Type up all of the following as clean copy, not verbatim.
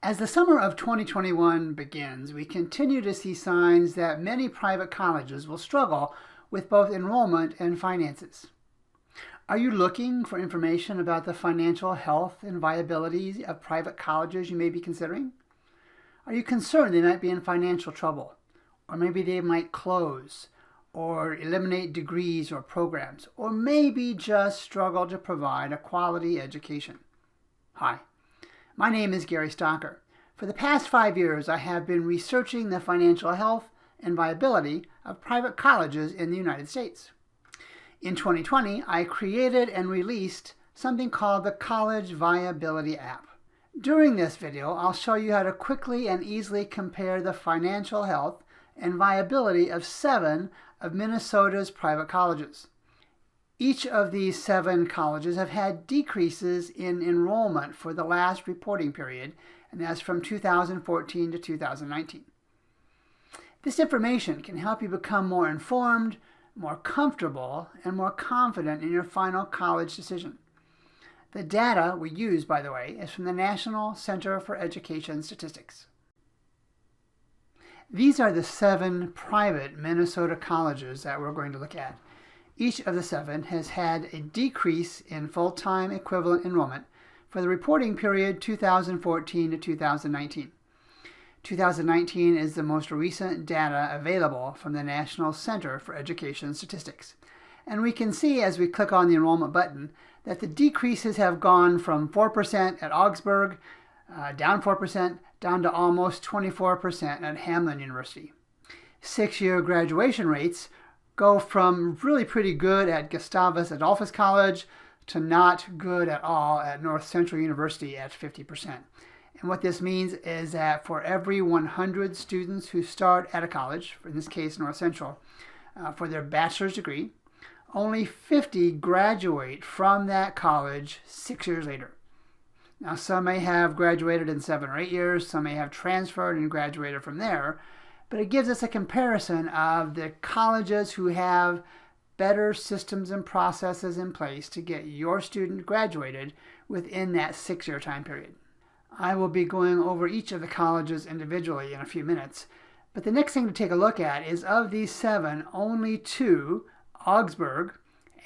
As the summer of 2021 begins, we continue to see signs that many private colleges will struggle with both enrollment and finances. Are you looking for information about the financial health and viability of private colleges you may be considering? Are you concerned they might be in financial trouble, or maybe they might close, or eliminate degrees or programs, or maybe just struggle to provide a quality education? Hi. My name is Gary Stocker. For the past 5 years, I have been researching the financial health and viability of private colleges in the United States. In 2020, I created and released something called the College Viability app. During this video, I'll show you how to quickly and easily compare the financial health and viability of 7 of Minnesota's private colleges. Each of these 7 colleges have had decreases in enrollment for the last reporting period, and that's from 2014 to 2019. This information can help you become more informed, more comfortable, and more confident in your final college decision. The data we use, by the way, is from the National Center for Education Statistics. These are the 7 private Minnesota colleges that we're going to look at. Each of the 7 has had a decrease in full-time equivalent enrollment for the reporting period 2014 to 2019. 2019 is the most recent data available from the National Center for Education Statistics. And we can see as we click on the enrollment button that the decreases have gone from 4% at Augsburg, down 4%, down to almost 24% at Hamline University. 6-year graduation rates go from really pretty good at Gustavus Adolphus College to not good at all at North Central University at 50%. And what this means is that for every 100 students who start at a college, in this case North Central, for their bachelor's degree, only 50 graduate from that college 6 years later. Now, some may have graduated in 7 or 8 years, some may have transferred and graduated from there, but it gives us a comparison of the colleges who have better systems and processes in place to get your student graduated within that 6-year time period. I will be going over each of the colleges individually in a few minutes, but the next thing to take a look at is of these 7, only 2, Augsburg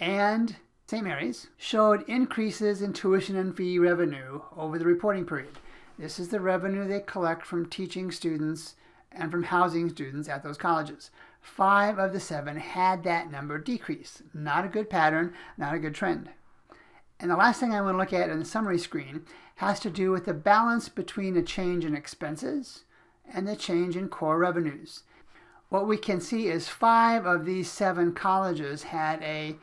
and St. Mary's, showed increases in tuition and fee revenue over the reporting period. This is the revenue they collect from teaching students and from housing students at those colleges. 5 of the 7 had that number decrease. Not a good pattern, not a good trend. And the last thing I want to look at in the summary screen has to do with the balance between the change in expenses and the change in core revenues. What we can see is 5 of these 7 colleges had a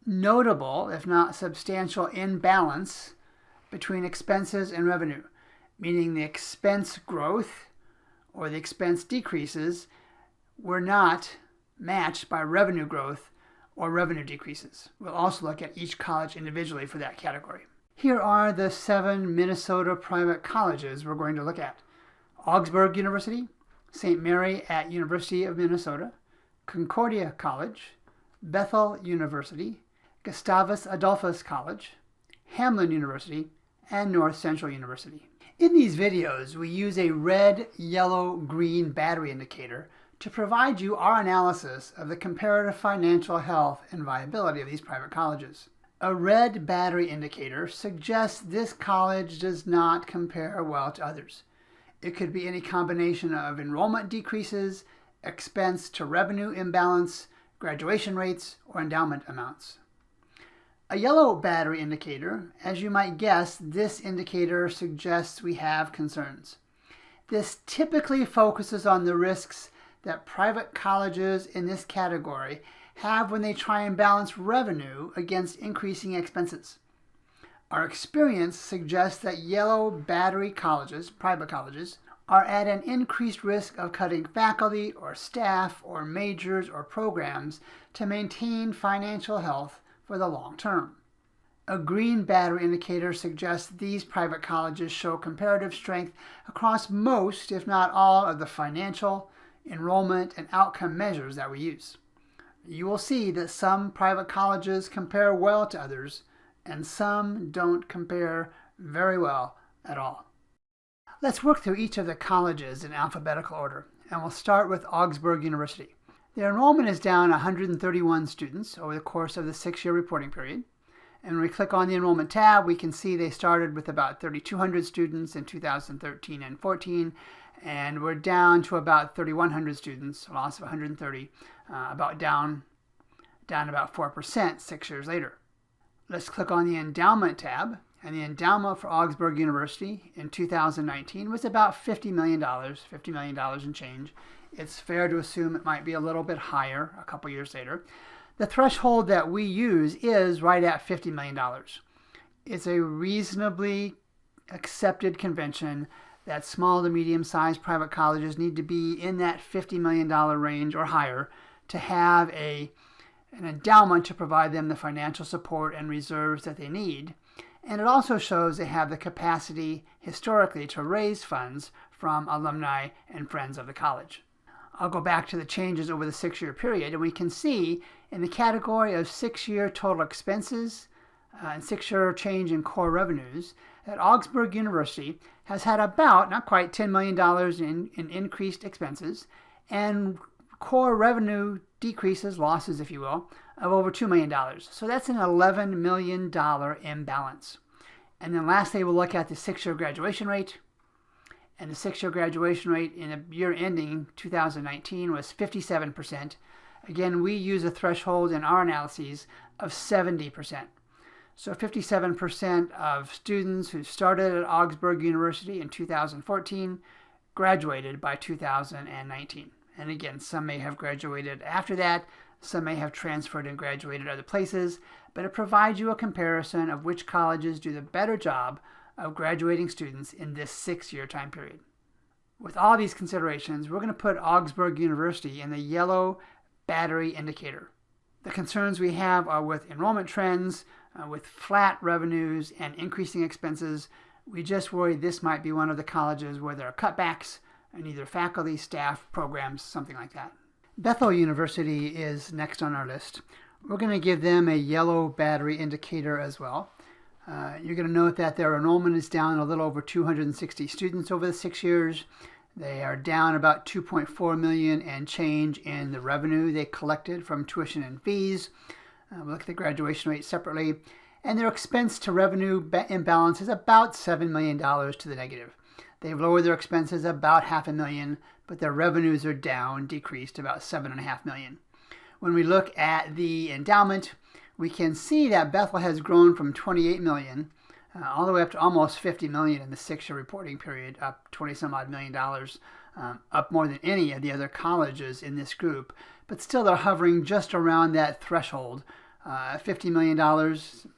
notable, if not substantial, imbalance between expenses and revenue, meaning the expense growth or the expense decreases were not matched by revenue growth or revenue decreases. We'll also look at each college individually for that category. Here are the 7 Minnesota private colleges we're going to look at. Augsburg University, St. Mary at University of Minnesota, Concordia College, Bethel University, Gustavus Adolphus College, Hamline University, and North Central University. In these videos, we use a red, yellow, green battery indicator to provide you our analysis of the comparative financial health and viability of these private colleges. A red battery indicator suggests this college does not compare well to others. It could be any combination of enrollment decreases, expense to revenue imbalance, graduation rates, or endowment amounts. A yellow battery indicator, as you might guess, this indicator suggests we have concerns. This typically focuses on the risks that private colleges in this category have when they try and balance revenue against increasing expenses. Our experience suggests that yellow battery colleges, private colleges, are at an increased risk of cutting faculty or staff or majors or programs to maintain financial health for the long term. A green battery indicator suggests these private colleges show comparative strength across most, if not all, of the financial, enrollment, and outcome measures that we use. You will see that some private colleges compare well to others, and some don't compare very well at all. Let's work through each of the colleges in alphabetical order, and we'll start with Augsburg University. Their enrollment is down 131 students over the course of the 6-year reporting period. And when we click on the enrollment tab, we can see they started with about 3,200 students in 2013 and 14, and we're down to about 3,100 students, a loss of 130, down about 4% 6 years later. Let's click on the endowment tab, and the endowment for Augsburg University in 2019 was about $50 million and change. It's fair to assume it might be a little bit higher a couple years later. The threshold that we use is right at $50 million. It's a reasonably accepted convention that small to medium-sized private colleges need to be in that $50 million range or higher to have an endowment to provide them the financial support and reserves that they need. And it also shows they have the capacity historically to raise funds from alumni and friends of the college. I'll go back to the changes over the 6-year period, and we can see in the category of 6-year total expenses and 6-year change in core revenues that Augsburg University has had about, not quite, $10 million in increased expenses and core revenue decreases, losses if you will, of over $2 million. So that's an $11 million imbalance. And then lastly, we'll look at the 6-year graduation rate. And the 6-year graduation rate in the year ending 2019 was 57%. Again, we use a threshold in our analyses of 70%. So 57% of students who started at Augsburg University in 2014 graduated by 2019. And again, some may have graduated after that, some may have transferred and graduated other places, but it provides you a comparison of which colleges do the better job of graduating students in this 6-year time period. With all these considerations, we're going to put Augsburg University in the yellow battery indicator. The concerns we have are with enrollment trends, with flat revenues and increasing expenses. We just worry this might be one of the colleges where there are cutbacks in either faculty, staff, programs, something like that. Bethel University is next on our list. We're going to give them a yellow battery indicator as well. You're going to note that their enrollment is down a little over 260 students over the 6 years. They are down about $2.4 million and change in the revenue they collected from tuition and fees. We'll look at the graduation rate separately. And their expense to revenue imbalance is about $7 million to the negative. They've lowered their expenses about $500,000, but their revenues are down, decreased about $7.5 million. When we look at the endowment, we can see that Bethel has grown from $28 million all the way up to almost $50 million in the 6-year reporting period, up $20-some-odd million, up more than any of the other colleges in this group. But still, they're hovering just around that threshold. $50 million,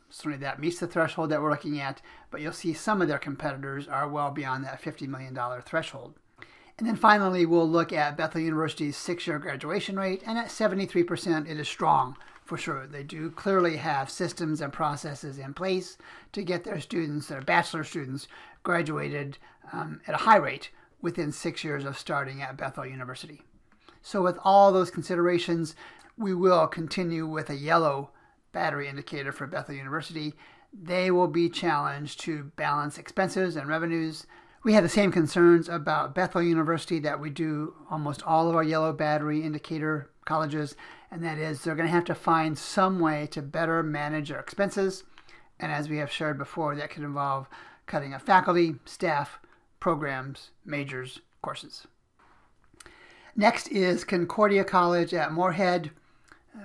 certainly that meets the threshold that we're looking at, but you'll see some of their competitors are well beyond that $50 million threshold. And then finally, we'll look at Bethel University's 6-year graduation rate, and at 73%, it is strong. For sure, they do clearly have systems and processes in place to get their students, their bachelor students, graduated at a high rate within 6 years of starting at Bethel University. So with all those considerations, we will continue with a yellow battery indicator for Bethel University. They will be challenged to balance expenses and revenues. We have the same concerns about Bethel University that we do almost all of our yellow battery indicator colleges, and that is they're going to have to find some way to better manage their expenses. And as we have shared before, that could involve cutting of faculty, staff, programs, majors, courses. Next is Concordia College at Moorhead.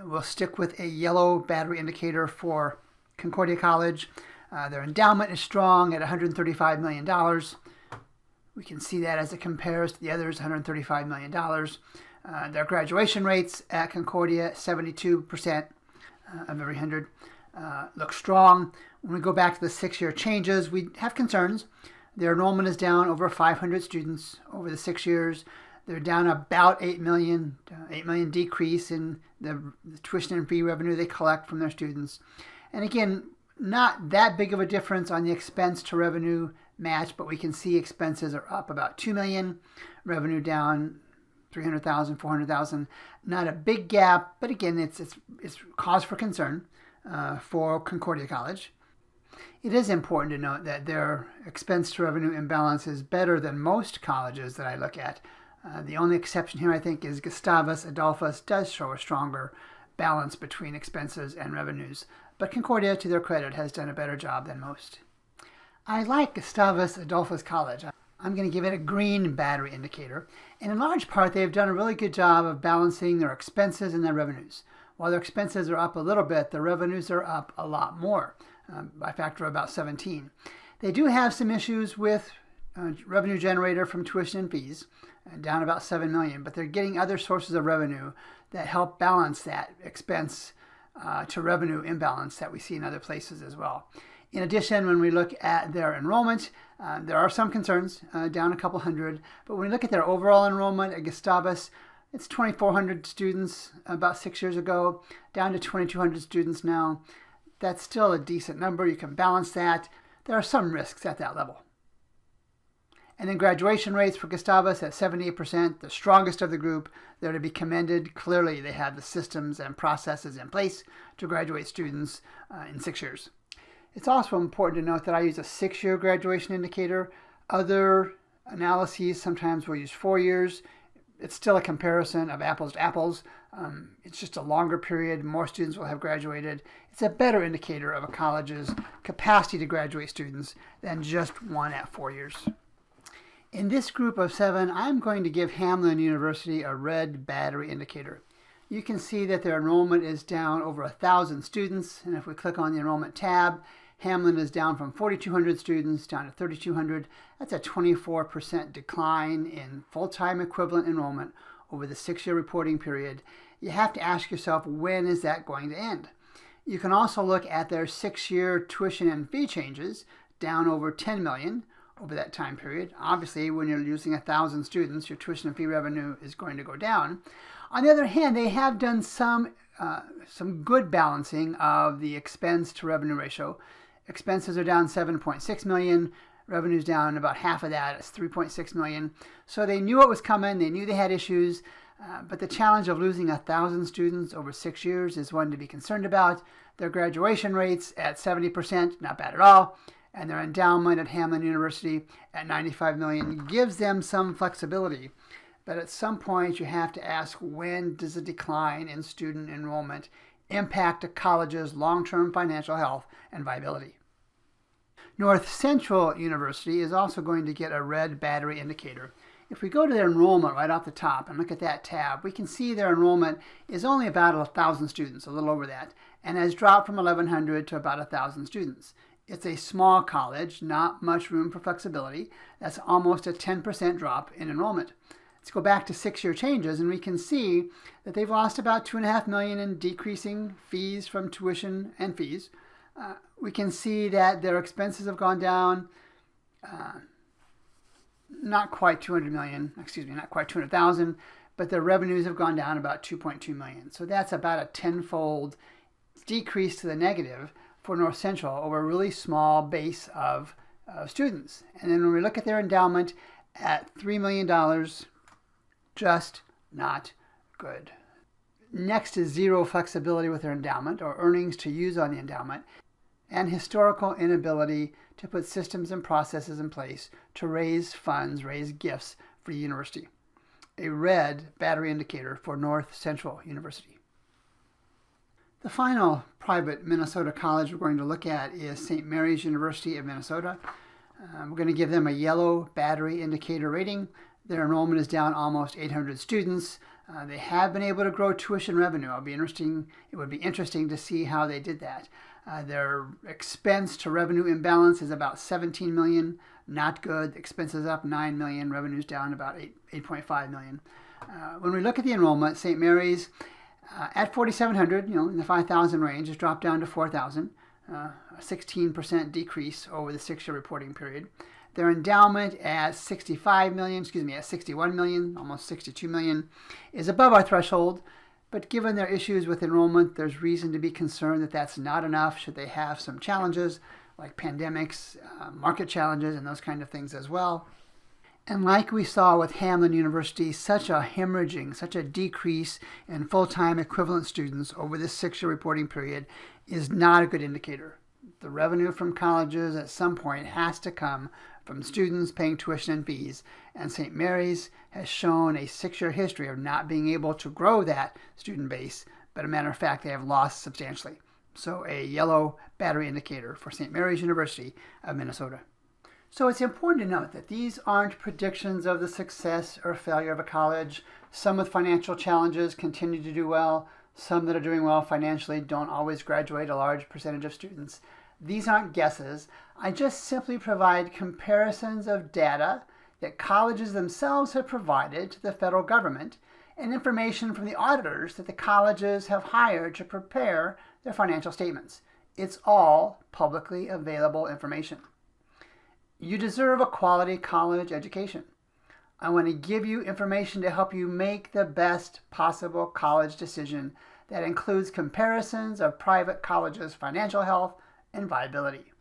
We'll stick with a yellow battery indicator for Concordia College. Their endowment is strong at $135 million. We can see that as it compares to the others, $135 million. Their graduation rates at Concordia, 72% of every 100, look strong. When we go back to the 6-year changes, we have concerns. Their enrollment is down over 500 students over the 6 years. They're down about $8 million decrease in the tuition and fee revenue they collect from their students. And again, not that big of a difference on the expense to revenue match, but we can see expenses are up about $2 million, revenue down $300,000, $400,000. Not a big gap, but again, it's cause for concern for Concordia College. It is important to note that their expense to revenue imbalance is better than most colleges that I look at. The only exception here, I think, is Gustavus Adolphus does show a stronger balance between expenses and revenues, but Concordia, to their credit, has done a better job than most. I like Gustavus Adolphus College. I'm going to give it a green battery indicator, and in large part they've done a really good job of balancing their expenses and their revenues. While their expenses are up a little bit, their revenues are up a lot more, by a factor of about 17. They do have some issues with revenue generator from tuition and fees, down about $7 million, but they're getting other sources of revenue that help balance that expense to revenue imbalance that we see in other places as well. In addition, when we look at their enrollment, there are some concerns, down a couple hundred, but when we look at their overall enrollment at Gustavus, it's 2,400 students about 6 years ago, down to 2,200 students now. That's still a decent number. You can balance that. There are some risks at that level. And then graduation rates for Gustavus at 78%, the strongest of the group. They're to be commended. Clearly, they have the systems and processes in place to graduate students in 6 years. It's also important to note that I use a 6-year graduation indicator. Other analyses sometimes will use 4 years. It's still a comparison of apples to apples. It's just a longer period. More students will have graduated. It's a better indicator of a college's capacity to graduate students than just one at 4 years. In this group of 7, I'm going to give Hamline University a red battery indicator. You can see that their enrollment is down over 1,000 students, and if we click on the enrollment tab, Hamline is down from 4,200 students down to 3,200. That's a 24% decline in full-time equivalent enrollment over the 6-year reporting period. You have to ask yourself, when is that going to end? You can also look at their 6-year tuition and fee changes, down over 10 million over that time period. Obviously, when you're losing 1,000 students, your tuition and fee revenue is going to go down. On the other hand, they have done some good balancing of the expense to revenue ratio. Expenses are down 7.6 million. Revenue's down about half of that. It's 3.6 million. So they knew what was coming. They knew they had issues. But the challenge of losing 1,000 students over 6 years is one to be concerned about. Their graduation rates at 70%, not bad at all. And their endowment at Hamline University at 95 million gives them some flexibility. But at some point, you have to ask, when does a decline in student enrollment impact a college's long-term financial health and viability? North Central University is also going to get a red battery indicator. If we go to their enrollment right off the top and look at that tab, we can see their enrollment is only about 1,000 students, a little over that, and has dropped from 1,100 to about 1,000 students. It's a small college, not much room for flexibility. That's almost a 10% drop in enrollment. Let's go back to 6-year changes, and we can see that they've lost about $2.5 million in decreasing fees from tuition and fees. We can see that their expenses have gone down, not quite 200,000, but their revenues have gone down about 2.2 million. So that's about a tenfold decrease to the negative for North Central over a really small base of students. And then when we look at their endowment at $3 million, just not good. Next is zero flexibility with their endowment, or earnings to use on the endowment, and historical inability to put systems and processes in place to raise funds, raise gifts for the university. A red battery indicator for North Central University. The final private Minnesota college we're going to look at is St. Mary's University of Minnesota. We're going to give them a yellow battery indicator rating. Their enrollment is down almost 800 students. They have been able to grow tuition revenue. It would be interesting to see how they did that. Their expense to revenue imbalance is about 17 million. Not good. Expenses up 9 million. Revenues down about 8.5 million. When we look at the enrollment, St. Mary's at 4,700, in the 5,000 range, has dropped down to 4,000. A 16% decrease over the 6-year reporting period. Their endowment at 61 million, almost 62 million, is above our threshold. But given their issues with enrollment, there's reason to be concerned that that's not enough should they have some challenges like pandemics, market challenges, and those kind of things as well. And like we saw with Hamline University, such a decrease in full-time equivalent students over this 6-year reporting period is not a good indicator. The revenue from colleges at some point has to come from students paying tuition and fees, and St. Mary's has shown a 6-year history of not being able to grow that student base, but a matter of fact, they have lost substantially. So a yellow battery indicator for St. Mary's University of Minnesota. So it's important to note that these aren't predictions of the success or failure of a college. Some with financial challenges continue to do well. Some that are doing well financially don't always graduate a large percentage of students. These aren't guesses. I just simply provide comparisons of data that colleges themselves have provided to the federal government and information from the auditors that the colleges have hired to prepare their financial statements. It's all publicly available information. You deserve a quality college education. I want to give you information to help you make the best possible college decision that includes comparisons of private colleges' financial health and viability.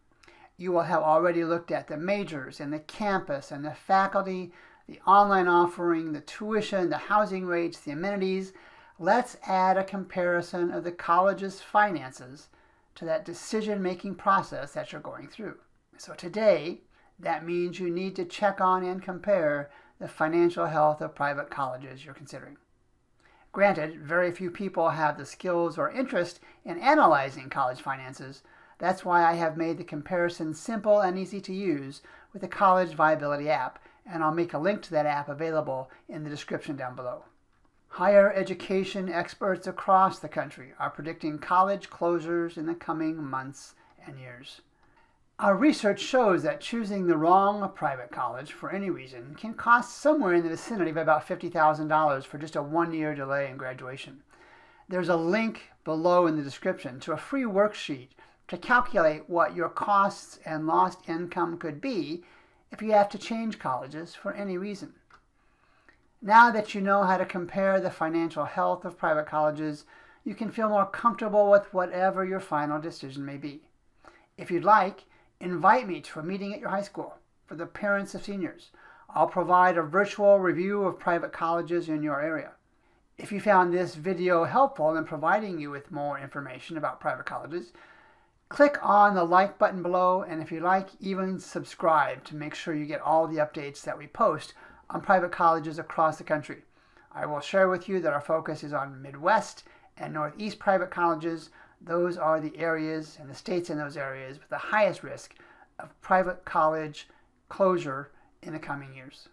You will have already looked at the majors and the campus and the faculty, the online offering, the tuition, the housing rates, the amenities. Let's add a comparison of the college's finances to that decision-making process that you're going through. So today, that means you need to check on and compare the financial health of private colleges you're considering. Granted, very few people have the skills or interest in analyzing college finances. That's why I have made the comparison simple and easy to use with the College Viability app, and I'll make a link to that app available in the description down below. Higher education experts across the country are predicting college closures in the coming months and years. Our research shows that choosing the wrong private college for any reason can cost somewhere in the vicinity of about $50,000 for just a 1-year delay in graduation. There's a link below in the description to a free worksheet to calculate what your costs and lost income could be if you have to change colleges for any reason. Now that you know how to compare the financial health of private colleges, you can feel more comfortable with whatever your final decision may be. If you'd like, invite me to a meeting at your high school for the parents of seniors. I'll provide a virtual review of private colleges in your area. If you found this video helpful in providing you with more information about private colleges, click on the like button below, and if you like, even subscribe to make sure you get all the updates that we post on private colleges across the country. I will share with you that our focus is on Midwest and Northeast private colleges. Those are the areas and the states in those areas with the highest risk of private college closure in the coming years.